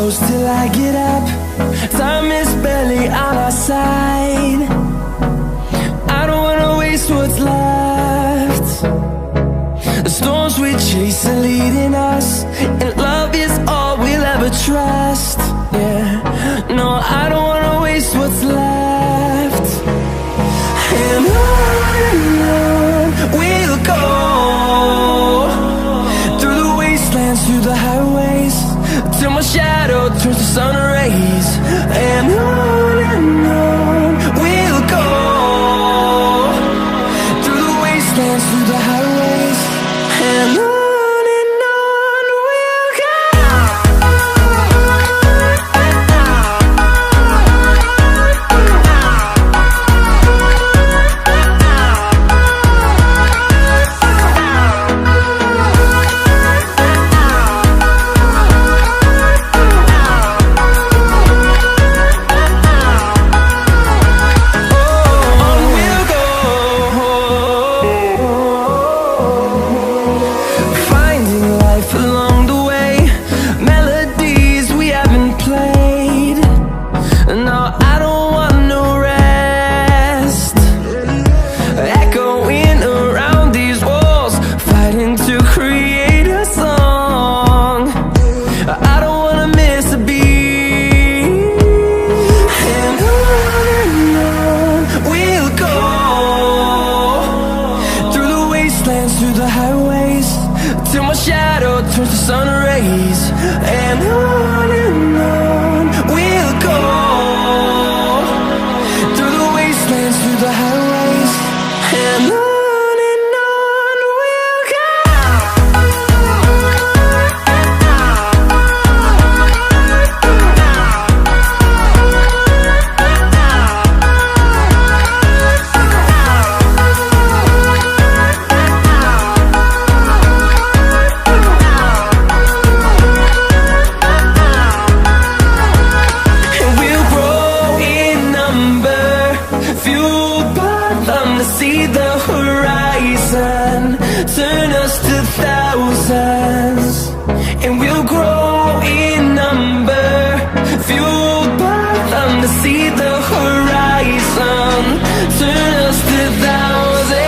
close till I get up. Time is barely on our side. I don't wanna waste what's left. The storms we chase are leading us, and love is all we'll ever trust. Yeah, no, I don't wanna waste what's left. And on we'll go, through the wastelands, through the highways, till my shadow turns to sun rays. And on we'll go, through the wastelands, through the highways, and on we'll go. Through the highways, till my shadow turns to sun rays. And on we'll go, through the wastelands, through the highways, and on we'll go. See the horizon, turn us to thousands, and we'll grow in number, fueled by them. To see the horizon, turn us to thousands,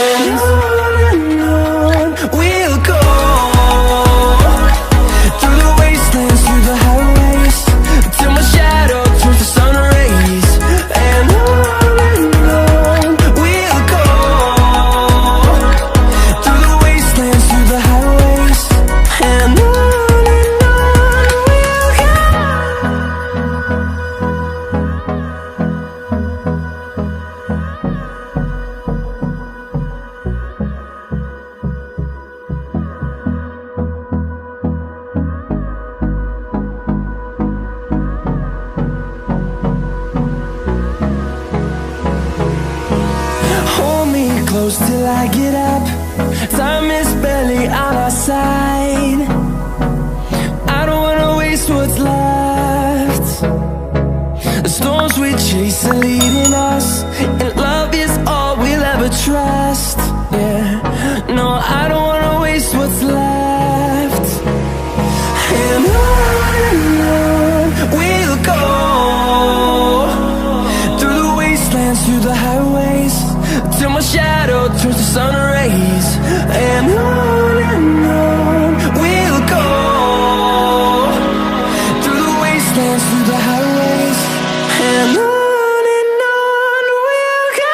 and on we'll go, through the wastelands, through the highways, till my shadow turns to sun rays. And close till I get up. Time is barely on our side. I don't wanna waste what's left. The storms we chase are leading us, and love is all we'll ever trust. Yeah, no, I don't wanna waste what's left. And on we'll go, through the wastelands, through the highways, till my shadow turns to sun rays. And on we'll go, through the wastelands, through the highways, and on we'll go.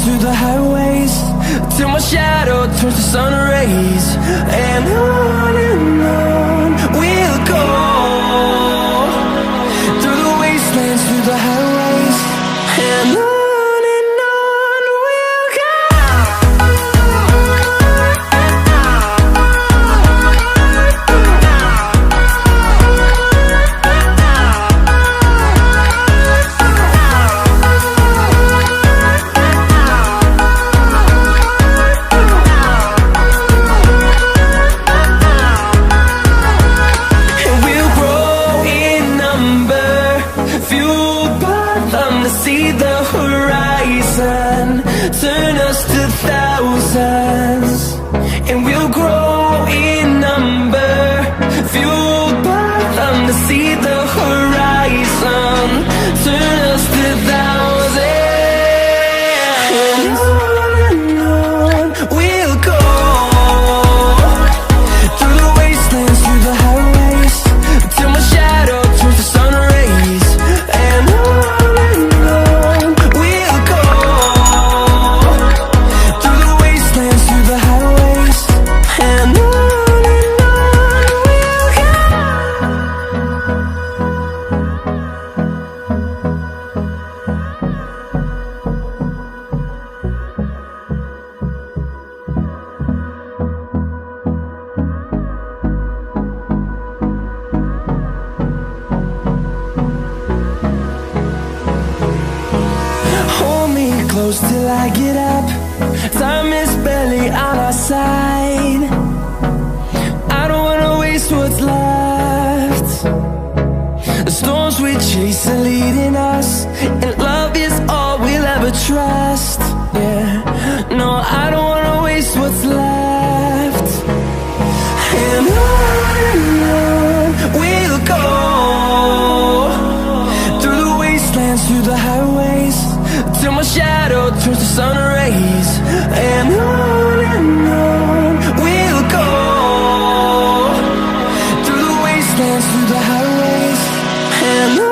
through the highways, till my shadow turns to sun rays. And on we'll go, through the wastelands, through the highways, and on. See the horizon turn us to thousands, and we'll grow in number, fueled by them to see the horizon turn us to thousands. And on we'll go, through the wastelands, through the highways, till my shadow turns to sun rays. And on close till I get up. Time is barely on our side. I don't wanna waste what's left. The storms we chase are leading us, and love is all we'll ever trust. Yeah, no, I don't wanna waste what's left. And on we'll go, through the wastelands, through the highways, till my shadow turns to sun rays. And on we'll go, through the wastelands, through the highways, and on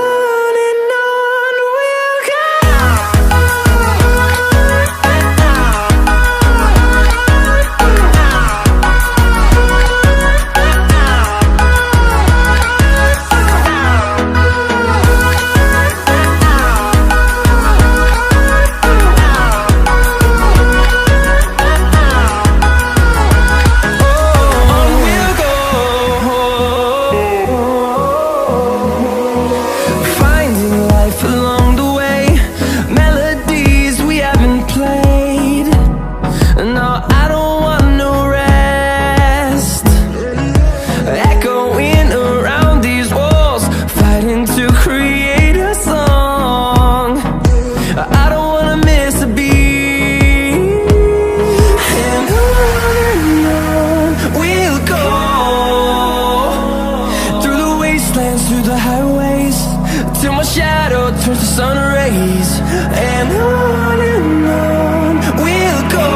we'll go. Through the highways, till my shadow turns to sun rays. And on we'll go,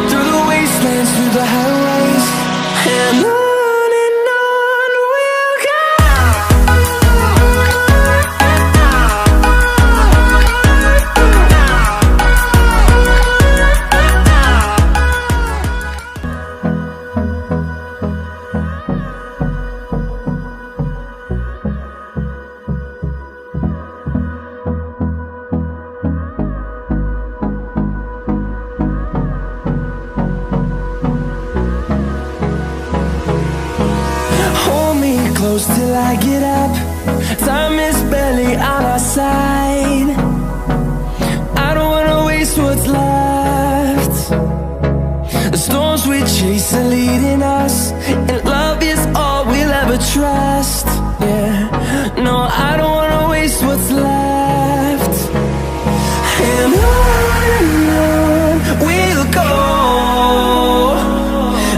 through the wastelands, through the highways, and on we'll go. Close till I get up. Time is barely on our side. I don't wanna waste what's left. The storms we chase are leading us, and love is all we'll ever trust. Yeah, no, I don't wanna waste what's left. And on we'll go,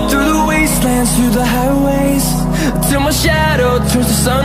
through the wastelands, through the highways, till my shadow turns to sun